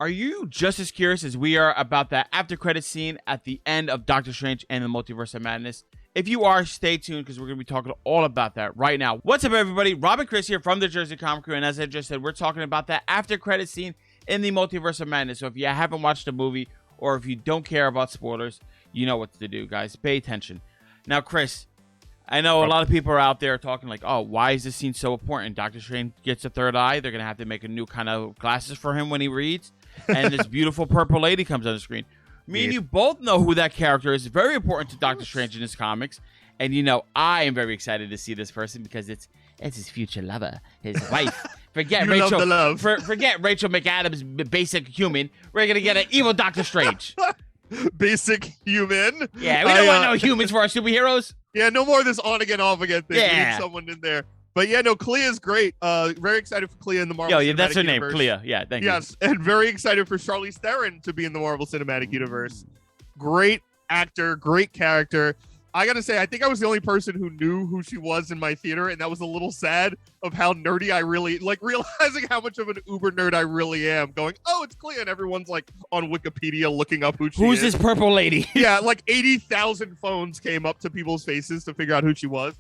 Are you just as curious as we are about that after credit scene at the end of Doctor Strange and the Multiverse of Madness? If you are, stay tuned because we're going to be talking all about that right now. What's up, everybody? Rob and Chris here from the Jersey Comic Crew, and as I just said, we're talking about that after credit scene in the Multiverse of Madness. So if you haven't watched the movie or if you don't care about spoilers, you know what to do, guys. Pay attention. Now, Chris, I know a lot of people are out there talking like, oh, why is this scene so important? Doctor Strange gets a third eye. They're going to have to make a new kind of glasses for him when he reads. And this beautiful purple lady comes on the screen. Me and you both know who that character is. Very important to Doctor Strange in his comics. And, you know, I am very excited to see this person because it's his future lover, his wife. Forget Rachel. Forget Rachel McAdams, basic human. We're going to get an evil Doctor Strange. Basic human? Yeah, we don't want no humans for our superheroes. Yeah, no more of this on-again, off-again thing. Yeah. We need someone in there. But yeah, no, Clea's great. Very excited for Clea in the Marvel Cinematic Universe. That's her name, Clea. Yeah, thank you. Yes, and very excited for Charlize Theron to be in the Marvel Cinematic Universe. Great actor, great character. I gotta say, I think I was the only person who knew who she was in my theater, and that was a little sad of how nerdy I really, like, realizing how much of an uber nerd I really am, going, oh, it's Clea, and everyone's, like, on Wikipedia looking up who she is. Who's this purple lady? Yeah, like 80,000 phones came up to people's faces to figure out who she was.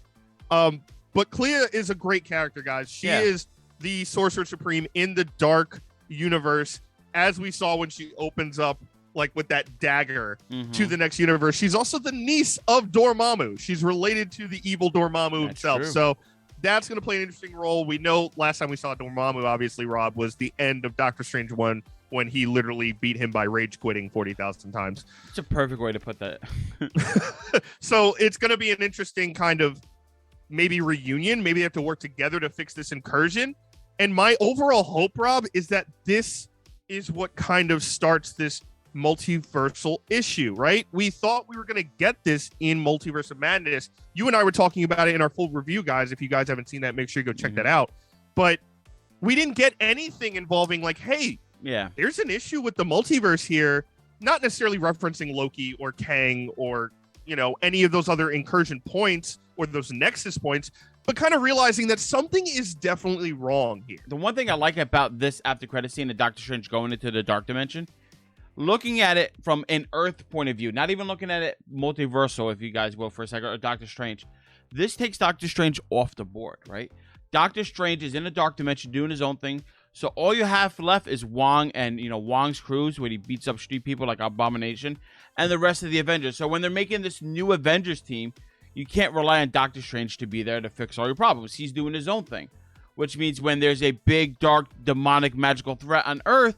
But Clea is a great character, guys. She is the Sorcerer Supreme in the Dark universe, as we saw when she opens up, like, with that dagger to the next universe. She's also the niece of Dormammu. She's related to the evil Dormammu himself. True. So that's going to play an interesting role. We know last time we saw Dormammu, obviously, Rob, was the end of Doctor Strange 1 when he literally beat him by rage quitting 40,000 times. It's a perfect way to put that. So it's going to be an interesting kind of maybe reunion. Maybe they have to work together to fix this incursion. And my overall hope, Rob, is that this is what kind of starts this multiversal issue, right? We thought we were going to get this in Multiverse of Madness. You and I were talking about it in our full review, guys. If you guys haven't seen that, make sure you go check that out. But we didn't get anything involving like, hey, there's an issue with the multiverse here, not necessarily referencing Loki or Kang or, you know, any of those other incursion points or those nexus points, but kind of realizing that something is definitely wrong here. The one thing I like about this after credit scene of Doctor Strange going into the dark dimension, looking at it from an Earth point of view, not even looking at it multiversal, if you guys will, for a second, or Doctor Strange. This takes Doctor Strange off the board, right? Doctor Strange is in a dark dimension doing his own thing. So all you have left is Wong and, you know, Wong's crews where he beats up street people like Abomination and the rest of the Avengers. So when they're making this new Avengers team, you can't rely on Doctor Strange to be there to fix all your problems. He's doing his own thing, which means when there's a big, dark, demonic, magical threat on Earth,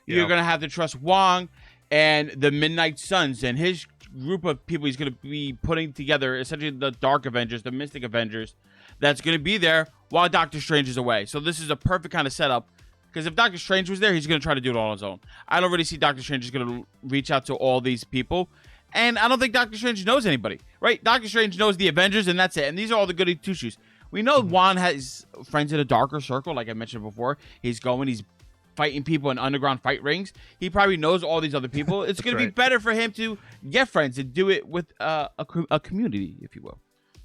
you're going to have to trust Wong and the Midnight Suns and his group of people he's going to be putting together, essentially the Dark Avengers, the Mystic Avengers, that's going to be there while Doctor Strange is away. So this is a perfect kind of setup, because if Doctor Strange was there, he's going to try to do it all on his own. I don't really see Doctor Strange is going to reach out to all these people, and I don't think Doctor Strange knows anybody, right? Doctor Strange knows the Avengers, and that's it, and these are all the goody two-shoes. We know Juan has friends in a darker circle, like I mentioned before. He's fighting people in underground fight rings. He probably knows all these other people. It's going to be better for him to get friends and do it with a community, if you will.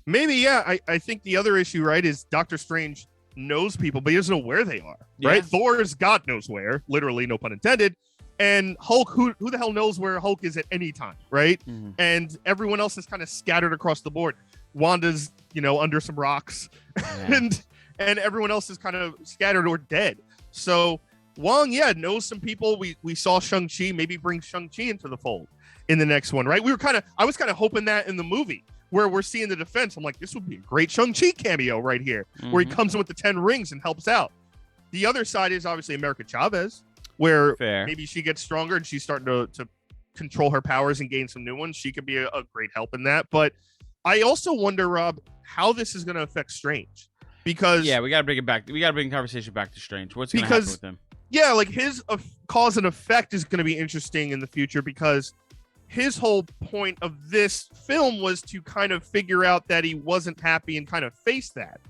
Maybe, yeah. I think the other issue, right, is Doctor Strange knows people, but he doesn't know where they are, right? Thor's God knows where, literally, no pun intended. And Hulk, who the hell knows where Hulk is at any time, right? And everyone else is kind of scattered across the board. Wanda's, you know, under some rocks, and everyone else is kind of scattered or dead. So Wong, knows some people. We saw Shang-Chi, maybe bring Shang-Chi into the fold in the next one, right? I was kind of hoping that in the movie where we're seeing the defense. I'm like, this would be a great Shang-Chi cameo right here, where he comes in with the 10 rings and helps out. The other side is obviously America Chavez, where maybe she gets stronger and she's starting to control her powers and gain some new ones. She could be a great help in that. But I also wonder, Rob, how this is going to affect Strange. Because we got to bring it back. We got to bring the conversation back to Strange. What's going to happen with him? Yeah, like his cause and effect is going to be interesting in the future, because his whole point of this film was to kind of figure out that he wasn't happy and kind of face that,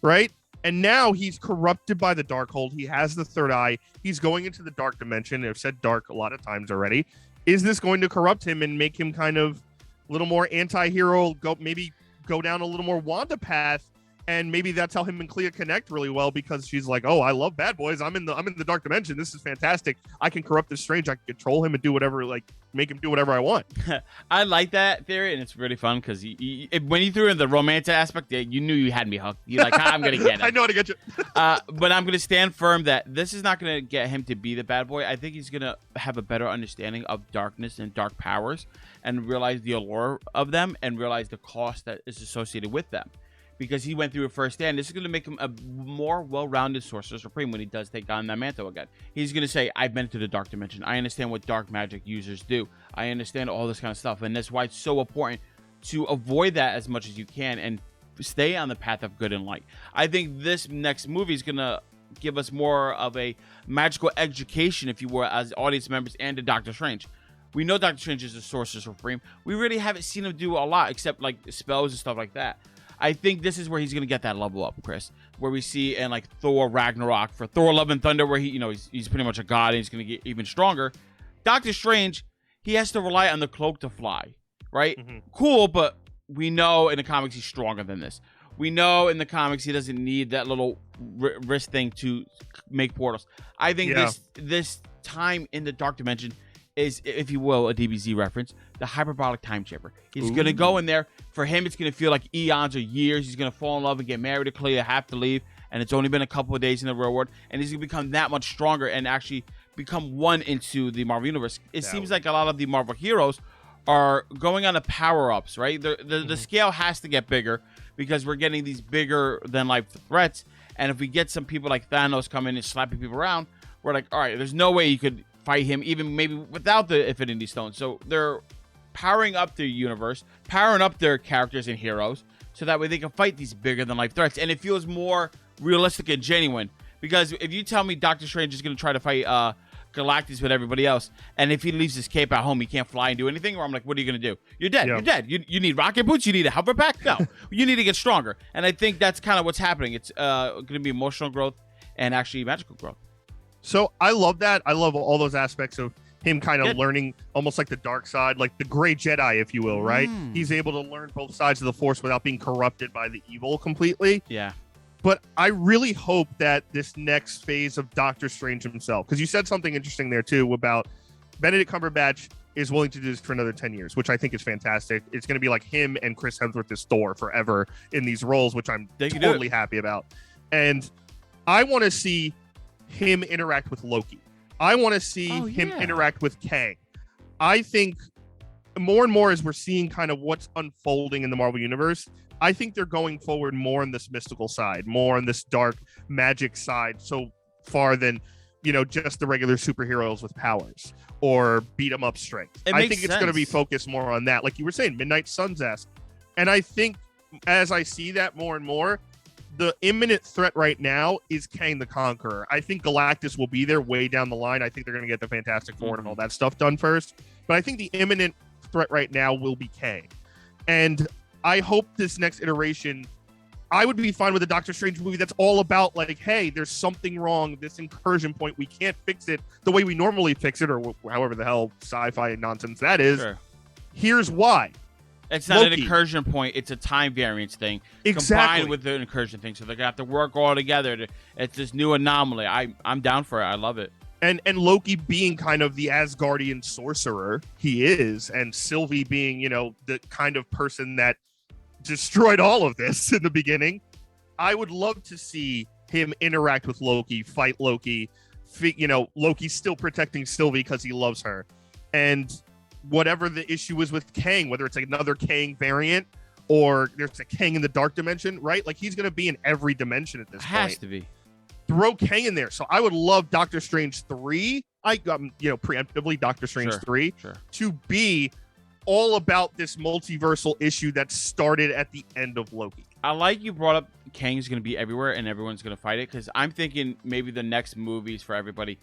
right? And now he's corrupted by the Darkhold. He has the third eye. He's going into the dark dimension. I've said dark a lot of times already. Is this going to corrupt him and make him kind of a little more anti-hero, go down a little more Wanda path? And maybe that's how him and Clea connect really well, because she's like, "Oh, I love bad boys. I'm in the dark dimension. This is fantastic. I can corrupt this Strange. I can control him and do whatever, like make him do whatever I want." I like that theory, and it's really fun because when you threw in the romantic aspect, you knew you had me hooked. You're like, I'm gonna get him. I know how to get you. But I'm gonna stand firm that this is not gonna get him to be the bad boy. I think he's gonna have a better understanding of darkness and dark powers, and realize the allure of them, and realize the cost that is associated with them. Because he went through it firsthand. This is going to make him a more well-rounded Sorcerer Supreme when he does take on that mantle again. He's going to say, I've been to the dark dimension. I understand what dark magic users do. I understand all this kind of stuff. And that's why it's so important to avoid that as much as you can and stay on the path of good and light. I think this next movie is going to give us more of a magical education, if you will, as audience members and to Doctor Strange. We know Doctor Strange is a Sorcerer Supreme. We really haven't seen him do a lot except like spells and stuff like that. I think this is where he's going to get that level up, Chris, where we see in like Thor Ragnarok, for Thor Love and Thunder, where he's pretty much a god and he's going to get even stronger. Doctor Strange, he has to rely on the cloak to fly, right? Cool, but we know in the comics he's stronger than this. We know in the comics he doesn't need that little wrist thing to make portals. I think this time in the dark dimension is, if you will, a DBZ reference, the hyperbolic time chamber. He's going to go in there. For him, it's going to feel like eons or years. He's going to fall in love and get married to Clea, have to leave, and it's only been a couple of days in the real world, and he's going to become that much stronger and actually become one into the Marvel Universe. It seems like a lot of the Marvel heroes are going on to power-ups, right? The scale has to get bigger because we're getting these bigger-than-life threats, and if we get some people like Thanos coming and slapping people around, we're like, all right, there's no way you could fight him even maybe without the Infinity Stone. So they're powering up their universe, powering up their characters and heroes, so that way they can fight these bigger than life threats, and it feels more realistic and genuine. Because if you tell me Doctor Strange is going to try to fight Galactus with everybody else, and if he leaves his cape at home, he can't fly and do anything, or I'm like, what are you going to do? You're dead. You're dead. You need rocket boots. You need a hover pack. No, you need to get stronger. And I think that's kind of what's happening. It's going to be emotional growth and actually magical growth. So I love that. I love all those aspects of him kind of learning almost like the dark side, like the gray Jedi, if you will, right? He's able to learn both sides of the Force without being corrupted by the evil completely. Yeah. But I really hope that this next phase of Doctor Strange himself, because you said something interesting there too about Benedict Cumberbatch is willing to do this for another 10 years, which I think is fantastic. It's going to be like him and Chris Hemsworth as Thor forever in these roles, which I'm totally happy about. And I want to see him interact with Loki. I want to see him interact with Kang. I think more and more as we're seeing kind of what's unfolding in the Marvel Universe, I think they're going forward more on this mystical side, more on this dark magic side so far than, just the regular superheroes with powers or beat 'em up strength. I think it's going to be focused more on that. Like you were saying, Midnight Suns-esque. And I think as I see that more and more, the imminent threat right now is Kang the Conqueror. I think Galactus will be there way down the line. I think they're going to get the Fantastic Four and all that stuff done first. But I think the imminent threat right now will be Kang. And I hope this next iteration, I would be fine with a Doctor Strange movie that's all about like, hey, there's something wrong. This incursion point, we can't fix it the way we normally fix it, or however the hell sci-fi nonsense that is. Sure. Here's why. It's not an incursion point. It's a time variance thing combined with the incursion thing. So they're going to have to work all together. It's this new anomaly. I'm down for it. I love it. And Loki being kind of the Asgardian sorcerer he is, and Sylvie being, the kind of person that destroyed all of this in the beginning. I would love to see him interact with Loki, fight Loki. Loki's still protecting Sylvie because he loves her. And whatever the issue is with Kang, whether it's another Kang variant or there's a Kang in the dark dimension, right? Like he's going to be in every dimension at this point. Has to be. Throw Kang in there. So I would love Doctor Strange 3. Preemptively Doctor Strange 3 to be all about this multiversal issue that started at the end of Loki. I like you brought up Kang's going to be everywhere and everyone's going to fight it, because I'm thinking maybe the next movies for everybody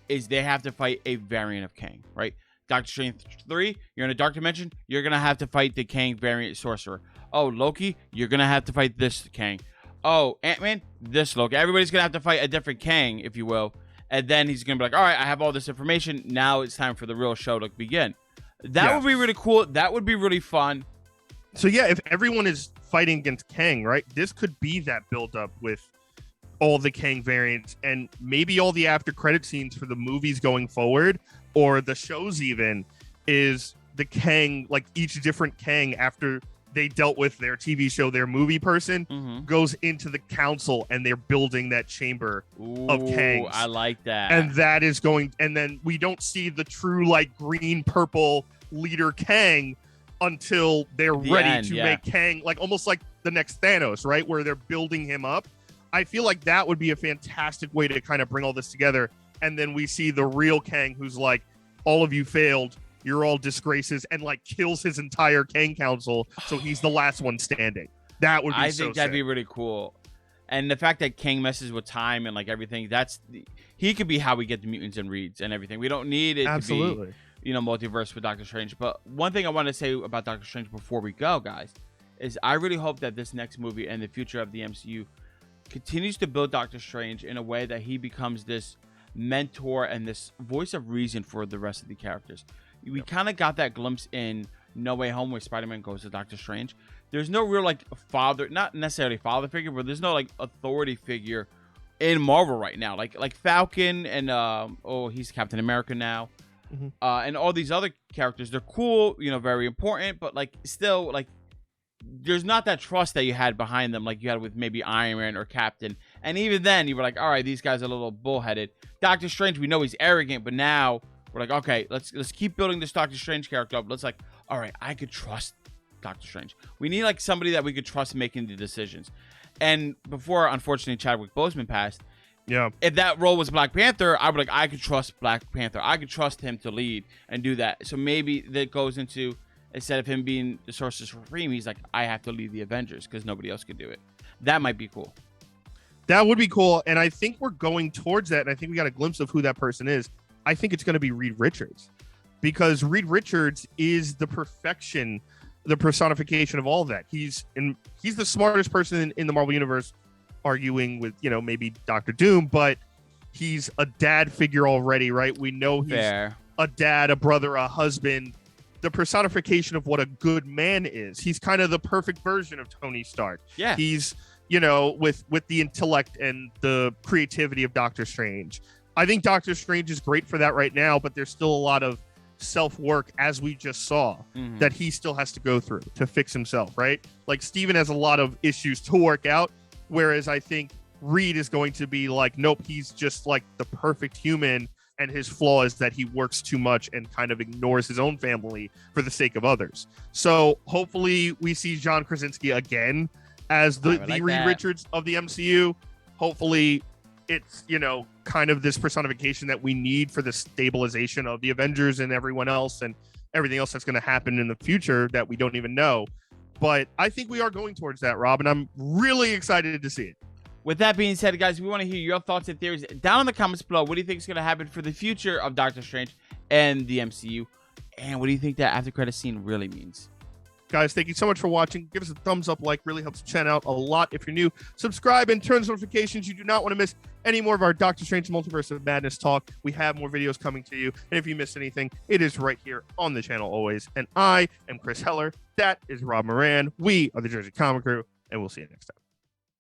is they have to fight a variant of Kang, right? Doctor Strange 3, you're in a dark dimension, you're going to have to fight the Kang variant sorcerer. Oh, Loki, you're going to have to fight this Kang. Oh, Ant-Man, this Loki. Everybody's going to have to fight a different Kang, if you will. And then he's going to be like, all right, I have all this information. Now it's time for the real show to begin. That would be really cool. That would be really fun. So, yeah, if everyone is fighting against Kang, right? This could be that buildup with all the Kang variants and maybe all the after credit scenes for the movies going forward, or the shows even, is the Kang, like each different Kang after they dealt with their TV show, their movie person goes into the council and they're building that chamber of Kangs. I like that. And that is going, and then we don't see the true like green purple leader Kang until they're ready to make Kang like almost like the next Thanos, right? Where they're building him up. I feel like that would be a fantastic way to kind of bring all this together. And then we see the real Kang who's like, all of you failed. You're all disgraces, and like kills his entire Kang Council, so he's the last one standing. That would be I think that'd be really cool. And the fact that Kang messes with time and like everything, he could be how we get the mutants and Reeds and everything. We don't need it to be, multiverse with Doctor Strange. But one thing I want to say about Doctor Strange before we go, guys, is I really hope that this next movie and the future of the MCU continues to build Doctor Strange in a way that he becomes this mentor and this voice of reason for the rest of the characters. We kind of got that glimpse in No Way Home where Spider-Man goes to Doctor Strange. There's no real like father, not necessarily father figure, but there's no like authority figure in Marvel right now. Like Falcon and he's Captain America now, and all these other characters. They're cool, very important, but like still like there's not that trust that you had behind them like you had with maybe Iron Man or Captain. And even then you were like, all right, these guys are a little bullheaded. Doctor Strange, we know he's arrogant, but now we're like, okay, let's keep building this Doctor Strange character up. Let's like, all right, I could trust Doctor Strange. We need like somebody that we could trust making the decisions. And before, unfortunately, Chadwick Boseman passed, if that role was Black Panther, I would I could trust Black Panther. I could trust him to lead and do that. So maybe that goes into, instead of him being the Sorcerer Supreme, he's like, I have to lead the Avengers because nobody else could do it. That might be cool. That would be cool. And I think we're going towards that. And I think we got a glimpse of who that person is. I think it's going to be Reed Richards, because Reed Richards is the perfection, the personification of all that. He's the smartest person in the Marvel Universe, arguing with, maybe Doctor Doom, but he's a dad figure already, right? We know he's a dad, a brother, a husband, the personification of what a good man is. He's kind of the perfect version of Tony Stark. Yeah. He's, with the intellect and the creativity of Doctor Strange. I think Doctor Strange is great for that right now, but there's still a lot of self-work, as we just saw, that he still has to go through to fix himself, right? Like Steven has a lot of issues to work out, whereas I think Reed is going to be like, nope, he's just like the perfect human, and his flaw is that he works too much and kind of ignores his own family for the sake of others. So hopefully we see John Krasinski again as the Reed Richards of the MCU. Hopefully it's, kind of this personification that we need for the stabilization of the Avengers and everyone else and everything else that's going to happen in the future that we don't even know. But I think we are going towards that, Rob, and I'm really excited to see it. With that being said, guys, we want to hear your thoughts and theories down in the comments below. What do you think is going to happen for the future of Doctor Strange and the MCU? And what do you think that after credit scene really means? Guys, thank you so much for watching. Give us a thumbs up, really helps the channel out a lot. If you're new, subscribe and turn on notifications. You do not want to miss any more of our Dr. Strange Multiverse of Madness talk. We have more videos coming to you. And if you missed anything, it is right here on the channel always. And I am Chris Heller. That is Rob Moran. We are the Jersey Comic Crew, and we'll see you next time.